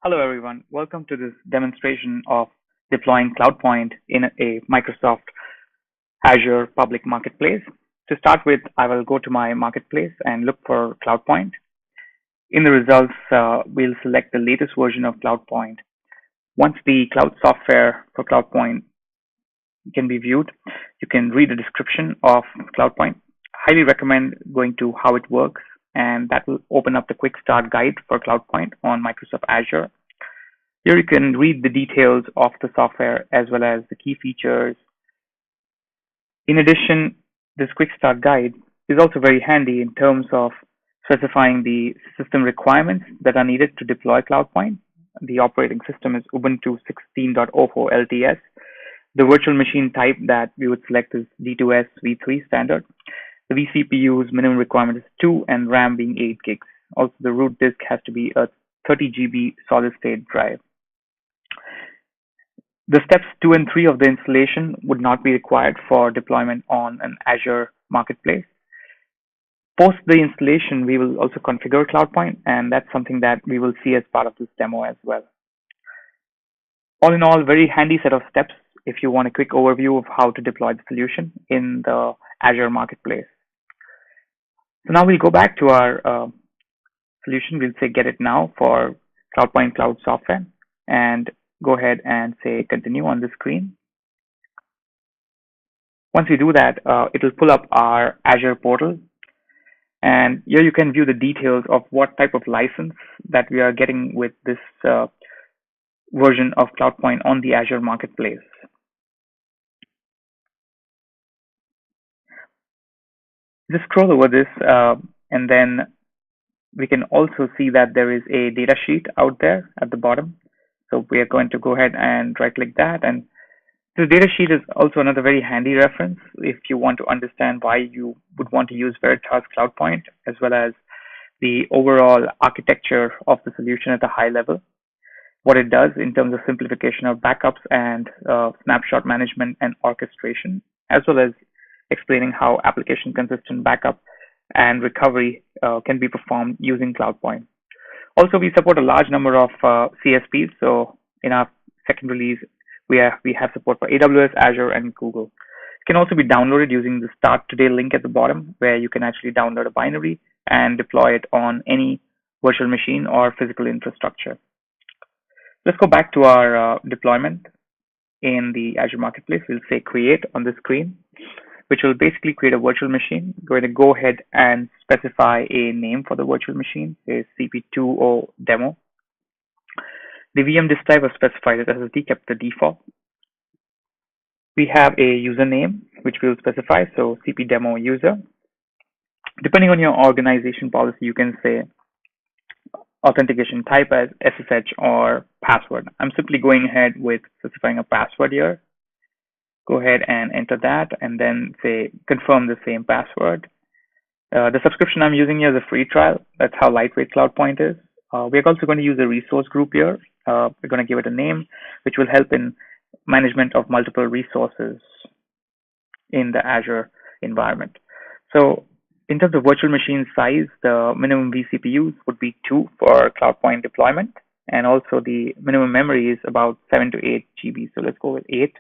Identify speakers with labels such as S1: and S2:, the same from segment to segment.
S1: Hello, everyone. Welcome to this demonstration of deploying CloudPoint in a Microsoft Azure public marketplace. To start with, I will go to my marketplace and look for CloudPoint. In the results, we'll select the latest version of CloudPoint. Once the cloud software for CloudPoint can be viewed, you can read the description of CloudPoint. Highly recommend going to how it works, and that will open up the quick start guide for CloudPoint on Microsoft Azure. Here you can read the details of the software as well as the key features. In addition, this quick start guide is also very handy in terms of specifying the system requirements that are needed to deploy CloudPoint. The operating system is Ubuntu 16.04 LTS. The virtual machine type that we would select is D2S v3 standard. The vCPU's minimum requirement is 2 and RAM being 8 gigs. Also, the root disk has to be a 30 GB solid state drive. The steps 2 and 3 of the installation would not be required for deployment on an Azure Marketplace. Post the installation, we will also configure CloudPoint, and that's something that we will see as part of this demo as well. All in all, very handy set of steps if you want a quick overview of how to deploy the solution in the Azure Marketplace. So now we'll go back to our solution. We'll say get it now for CloudPoint Cloud Software and go ahead and say continue on the screen. Once we do that, it will pull up our Azure Portal. And here you can view the details of what type of license that we are getting with this version of CloudPoint on the Azure Marketplace. Just scroll over this and then we can also see that there is a data sheet out there at the bottom. So we are going to go ahead and right click that, and the data sheet is also another very handy reference if you want to understand why you would want to use Veritas CloudPoint, as well as the overall architecture of the solution at a high level, what it does in terms of simplification of backups and snapshot management and orchestration, as well as explaining how application consistent backup and recovery can be performed using CloudPoint. Also, we support a large number of CSPs. So in our second release, we have support for AWS, Azure, and Google. It can also be downloaded using the Start Today link at the bottom, where you can actually download a binary and deploy it on any virtual machine or physical infrastructure. Let's go back to our deployment in the Azure Marketplace. We'll say create on the screen, which will basically create a virtual machine. We're going to go ahead and specify a name for the virtual machine, say CP2O demo. The VM disk type was specified as SSD, kept the default. We have a username, which we'll specify, so CP demo user. Depending on your organization policy, you can say authentication type as SSH or password. I'm simply going ahead with specifying a password here. Go ahead and enter that and then say confirm the same password. The subscription I'm using here is a free trial. That's how lightweight CloudPoint is. We're also going to use a resource group here. We're going to give it a name, which will help in management of multiple resources in the Azure environment. So in terms of virtual machine size, the minimum vCPUs would be 2 for CloudPoint deployment. And also the minimum memory is about 7 to 8 GB. So let's go with 8.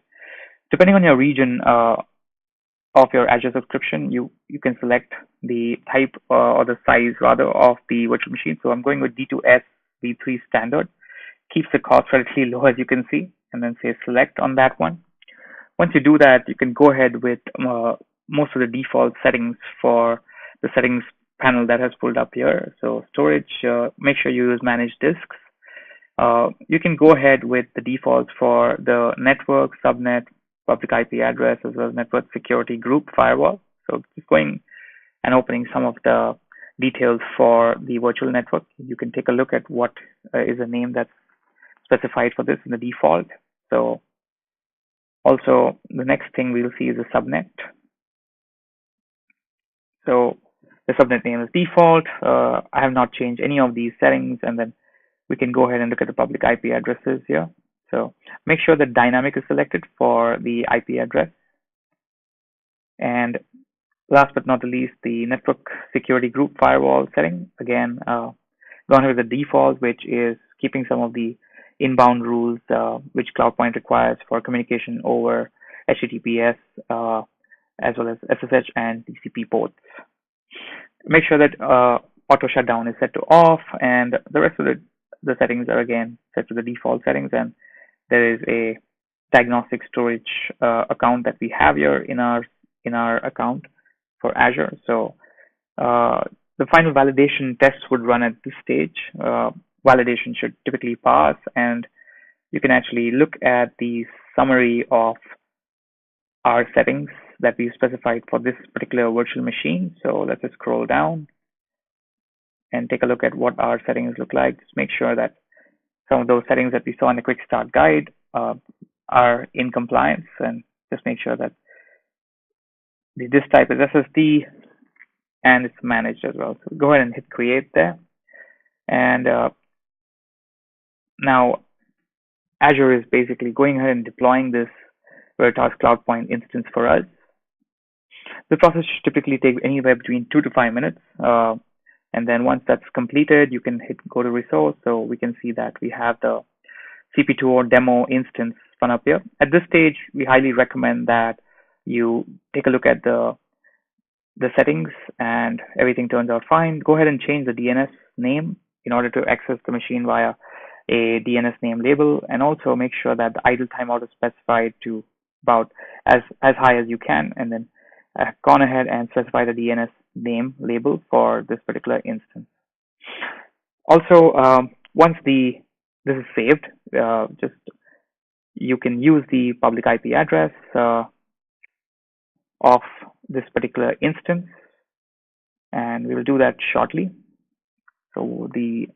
S1: Depending on your region of your Azure subscription, you can select the type or the size rather of the virtual machine. So I'm going with D2S v3 standard. Keeps the cost relatively low, as you can see, and then say select on that one. Once you do that, you can go ahead with most of the default settings for the settings panel that has pulled up here. So storage, make sure you use manage disks. You can go ahead with the defaults for the network, subnet, public IP address, as well as network security group firewall. So just going and opening some of the details for the virtual network. You can take a look at what is the name that's specified for this in the default. So also the next thing we'll see is a subnet. So the subnet name is default. I have not changed any of these settings, and then we can go ahead and look at the public IP addresses here. So make sure that dynamic is selected for the IP address. And last but not the least, the network security group firewall setting. Again, gone with the default, which is keeping some of the inbound rules which CloudPoint requires for communication over HTTPS as well as SSH and TCP ports. Make sure that auto shutdown is set to off, and the rest of the settings are again set to the default settings. And there is a diagnostic storage account that we have here in our account for Azure. So the final validation tests would run at this stage. Validation should typically pass, and you can actually look at the summary of our settings that we specified for this particular virtual machine. So let's just scroll down and take a look at what our settings look like. Just make sure that some of those settings that we saw in the quick start guide are in compliance, and just make sure that the disk type is SSD and it's managed as well. So go ahead and hit create there. And now Azure is basically going ahead and deploying this Veritas CloudPoint instance for us. The process should typically take anywhere between 2 to 5 minutes. And then once that's completed, you can hit go to resource. So we can see that we have the CP2 demo instance spun up here. At this stage, we highly recommend that you take a look at the settings and everything turns out fine. Go ahead and change the DNS name in order to access the machine via a DNS name label, and also make sure that the idle timeout is specified to about as high as you can, and then gone ahead and specify the DNS name label for this particular instance. Also, once this is saved, just you can use the public IP address of this particular instance, and we will do that shortly. So the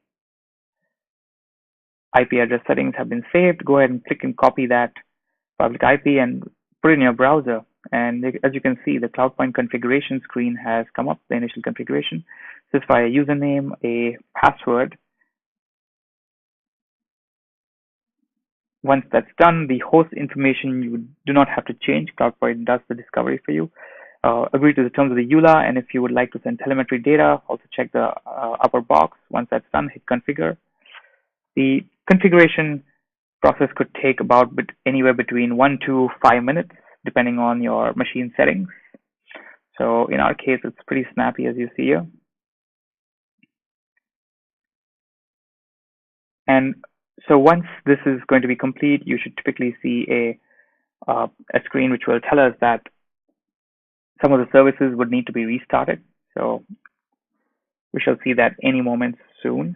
S1: IP address settings have been saved. Go ahead and click and copy that public IP and put it in your browser. And as you can see, the CloudPoint configuration screen has come up, the initial configuration. Specify a username, a password. Once that's done, the host information you do not have to change. CloudPoint does the discovery for you. Agree to the terms of the EULA, and if you would like to send telemetry data, also check the upper box. Once that's done, hit configure. The configuration process could take about anywhere between 1 to 5 minutes, depending on your machine settings. So in our case, it's pretty snappy, as you see here. And so once this is going to be complete, you should typically see a screen which will tell us that some of the services would need to be restarted. So we shall see that any moment soon.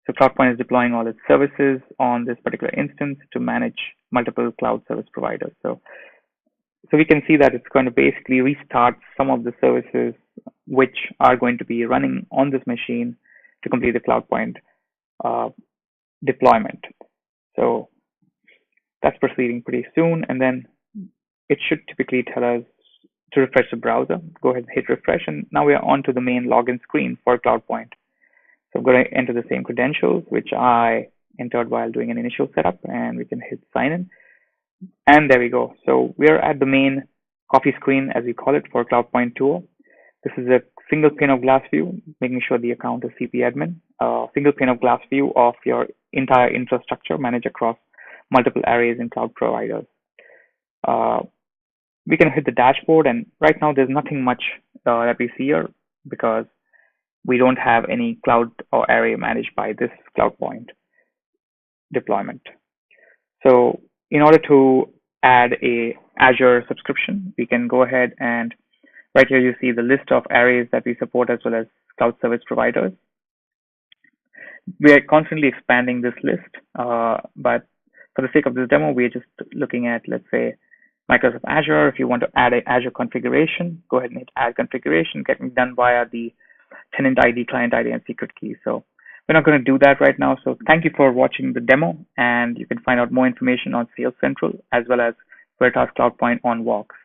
S1: So CloudPoint is deploying all its services on this particular instance to manage multiple cloud service providers. So we can see that it's going to basically restart some of the services which are going to be running on this machine to complete the CloudPoint deployment. So that's proceeding pretty soon, and then it should typically tell us to refresh the browser. Go ahead and hit refresh, and now we are on to the main login screen for CloudPoint. So I'm going to enter the same credentials which I entered while doing an initial setup, and we can hit sign in. And there we go. So we're at the main coffee screen, as we call it, for CloudPoint tool. This is a single pane of glass view, making sure the account is CP admin. Single pane of glass view of your entire infrastructure managed across multiple arrays and cloud providers. We can hit the dashboard, and right now there's nothing much that we see here because we don't have any cloud or array managed by this CloudPoint deployment. So in order to add a Azure subscription, we can go ahead and right here you see the list of arrays that we support as well as cloud service providers. We are constantly expanding this list, but for the sake of this demo, we are just looking at, let's say, Microsoft Azure. If you want to add an Azure configuration, go ahead and hit add configuration, getting done via the tenant ID, client ID, and secret key. So we're not going to do that right now. So thank you for watching the demo, and you can find out more information on Sales Central as well as Veritas CloudPoint on Walks.